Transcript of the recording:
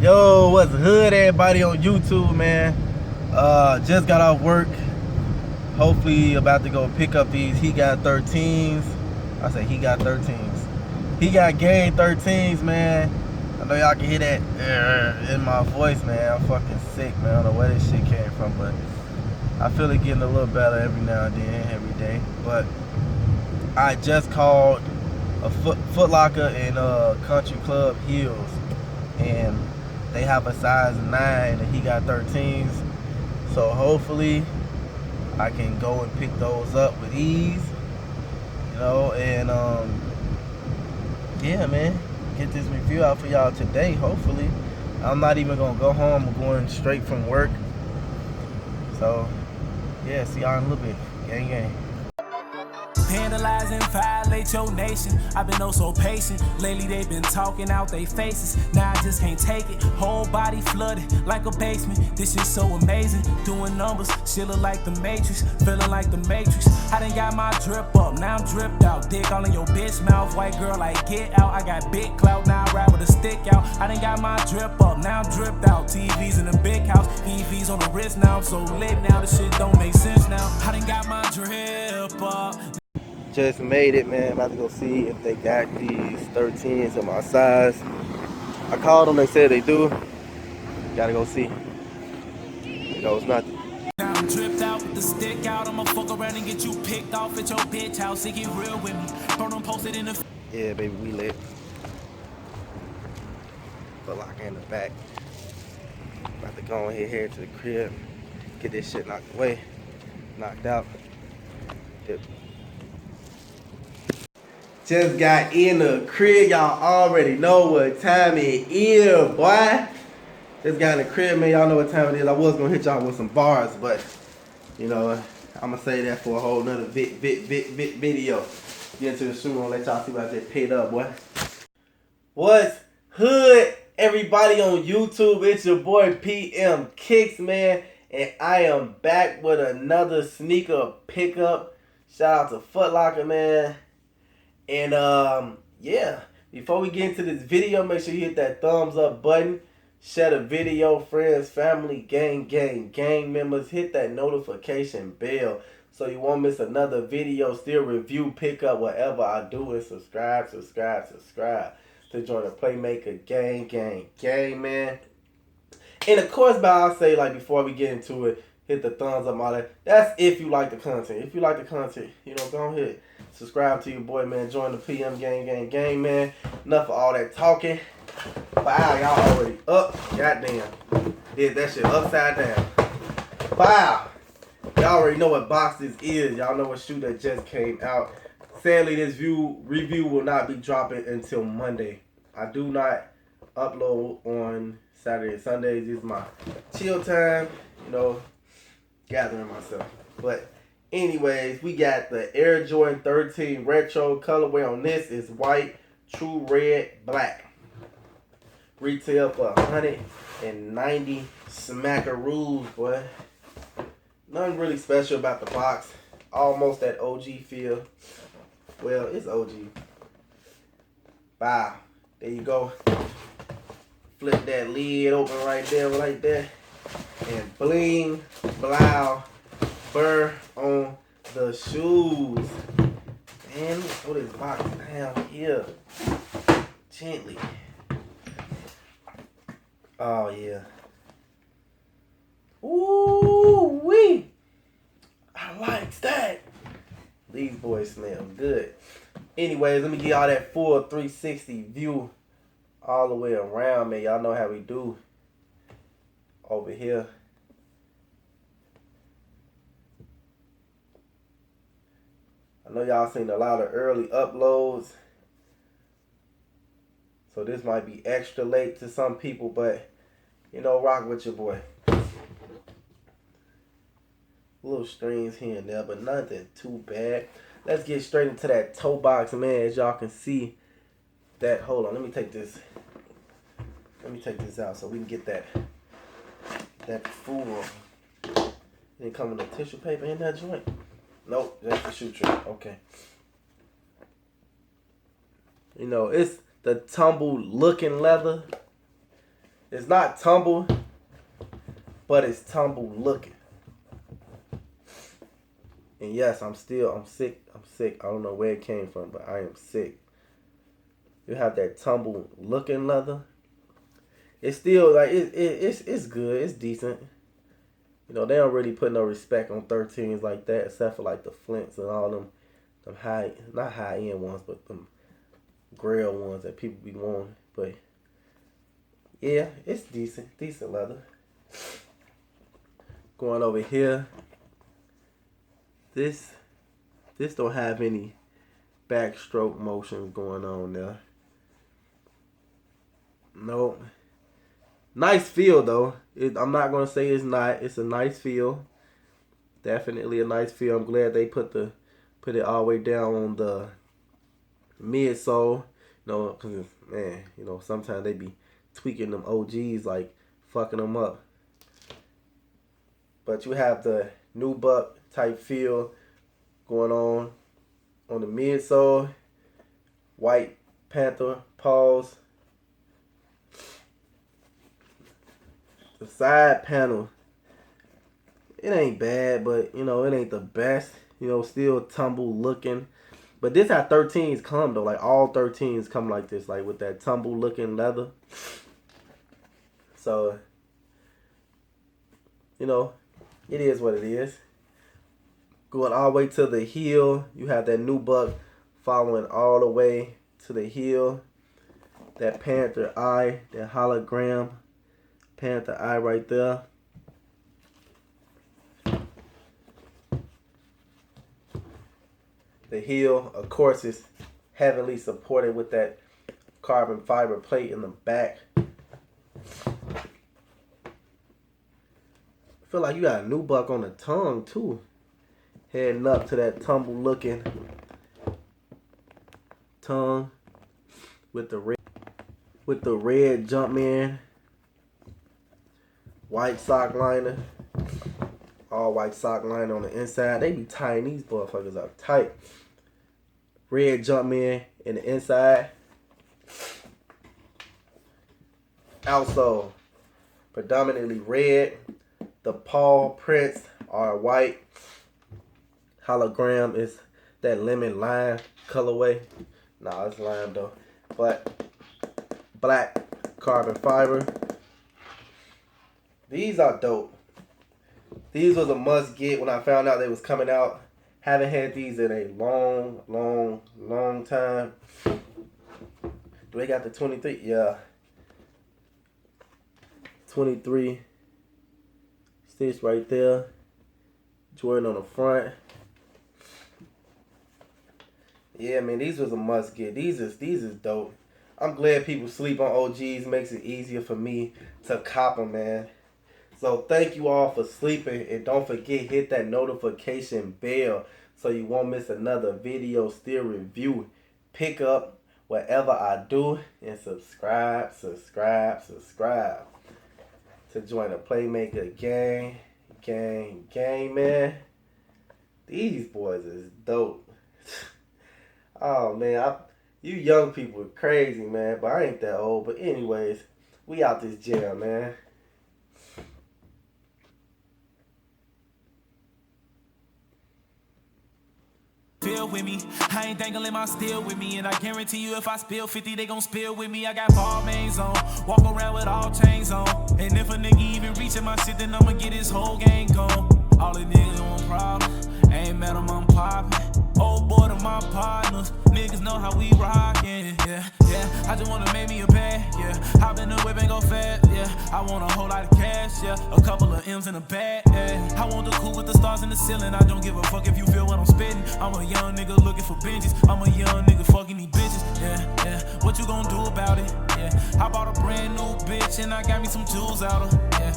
Yo, what's hood, everybody on YouTube, man? Just got off work. Hopefully about to go pick up these He Got 13s. I say He Got 13s. He Got Game 13s, man. I know y'all can hear that in my voice, man. I'm fucking sick, man. I don't know where this shit came from, but I feel it getting a little better every now and then, every day. But I just called a Foot Locker in Country Club Hills, and they have a size 9 and He Got 13s. So hopefully I can go and pick those up with ease, you know, and yeah, man, get this review out for y'all today. Hopefully I'm not even gonna go home. I'm going straight from work. So yeah, see y'all in a little bit. Gang gang. Vandalize and violate your nation. I've been oh so patient. Lately they've been talking out their faces. Now I just can't take it. Whole body flooded like a basement. This shit's so amazing. Doing numbers, shit look like the Matrix. Feeling like the Matrix. I done got my drip up, now I'm dripped out. Dick all in your bitch mouth. White girl like get out. I got big clout, now I ride with a stick out. I done got my drip up, now I'm dripped out. TVs in the big house, EVs on the wrist now. I'm so lit now, this shit don't make sense now. I done got my drip up. Just made it, man. About to go see if they got these 13s in my size. I called them, they said they do. Gotta go see. You know, it's nothing. Now I'm dripped out with the stick out. I'ma fuck around and get you picked off at your bitch house. It get real with me. Burn them posted in the. Yeah, baby, we lit. Foot Locker in the back. About to go ahead here to the crib. Get this shit knocked away. Knocked out. Dip. Just got in the crib. Y'all already know what time it is, boy. Just got in the crib, man. Y'all know what time it is. I was gonna hit y'all with some bars, but you know, I'm gonna say that for a whole nother video. Get into the studio and let y'all see what I just paid up, boy. What's hood, everybody on YouTube? It's your boy PM Kicks, man, and I am back with another sneaker pickup. Shout out to Foot Locker, man. And yeah, before we get into this video, make sure you hit that thumbs up button, share the video, friends, family, gang members, hit that notification bell so you won't miss another video. Still review, pick up whatever I do, and subscribe to join the Playmaker gang, man. And of course, but I'll say, like, before we get into it, hit the thumbs up, all that. That's if you like the content. If you like the content, you know, go ahead. Subscribe to your boy, man. Join the PM gang, man. Enough of all that talking. Wow, y'all already up. Goddamn. Did that shit upside down. Wow. Y'all already know what box this is. Y'all know what shoe that just came out. Sadly, this review will not be dropping until Monday. I do not upload on Saturday and Sundays. This is my chill time, you know, gathering myself. But anyways, we got the Air Jordan 13 retro colorway on this. Is white, true red, black. Retail for 190 smackaroos, boy. Nothing really special about the box. Almost that OG feel. Well, it's OG. Wow. There you go. Flip that lid open right there like that. And bling, blow, burr on the shoes. Man, let's throw this box down here. Gently. Oh, yeah. Ooh, wee. I like that. These boys smell good. Anyways, let me give y'all that full 360 view all the way around, man. Y'all know how we do over here. I know y'all seen a lot of early uploads, so this might be extra late to some people, but you know, rock with your boy. Little strings here and there, but nothing too bad. Let's get straight into that toe box, man. As y'all can see that, hold on, let me take this out so we can get that full. Didn't come with a tissue paper in that joint. Nope, that's the shoe tray. Okay. You know, it's the tumbled looking leather. It's not tumble, but it's tumble looking. And yes, I'm sick. I'm sick. I don't know where it came from, but I am sick. You have that tumble looking leather. It's still like it's good. It's decent. You know, they don't really put no respect on 13s like that, except for like the Flints and all them high, not high end ones, but them grail ones that people be wanting. But yeah, it's decent leather. Going over here, this don't have any backstroke motion going on there. Nope. Nice feel though. I'm not gonna say it's not. It's a nice feel. Definitely a nice feel. I'm glad they put it all the way down on the midsole. You know, cause man, you know, sometimes they be tweaking them OGs, like fucking them up. But you have the new buck type feel going on the midsole. White Panther paws. The side panel, it ain't bad, but you know, it ain't the best. You know, still tumble looking. But this how 13s come though. Like all 13s come like this, like with that tumble looking leather. So, you know, it is what it is. Going all the way to the heel, you have that new buck following all the way to the heel. That Panther eye, that hologram Panther eye right there. The heel, of course, is heavily supported with that carbon fiber plate in the back. I feel like you got a new buck on the tongue too. Heading up to that tumble looking tongue with the red Jumpman. White sock liner. All white sock liner on the inside. They be tying these motherfuckers up tight. Red Jumpman in the inside. Also, predominantly red. The paw prints are white. Hologram is that lemon lime colorway. Nah, it's lime though. But black carbon fiber. These are dope. These was a must get when I found out they was coming out. Haven't had these in a long time. Do they got the 23? Yeah. 23 stitch right there. Jordan on the front. Yeah, man, these was a must get. These is dope. I'm glad people sleep on OGs. Makes it easier for me to cop them, man. So thank you all for sleeping, and don't forget, hit that notification bell so you won't miss another video, still review, pick up whatever I do, and subscribe to join the Playmaker gang, man. These boys is dope. Oh man, you young people are crazy, man, but I ain't that old. But anyways, we out this jam, man. Feel with me, I ain't dangling my steel with me, and I guarantee you if I spill 50, they gon' spill with me. I got ball mains on, walk around with all chains on, and if a nigga even reaching my shit, then I'ma get his whole gang gone. All the niggas want problems, ain't met them, I'm poppin'. Old boy to my partners, niggas know how we rockin', yeah. I just wanna make me a bag, yeah. Hop in the whip and go fast, yeah. I want a whole lot of cash, yeah. A couple of M's in the bag, yeah. I want the cool with the stars in the ceiling. I don't give a fuck if you feel what I'm spitting. I'm a young nigga looking for bitches. I'm a young nigga fucking these bitches, yeah. What you gonna do about it, yeah. I bought a brand new bitch and I got me some jewels out of, yeah.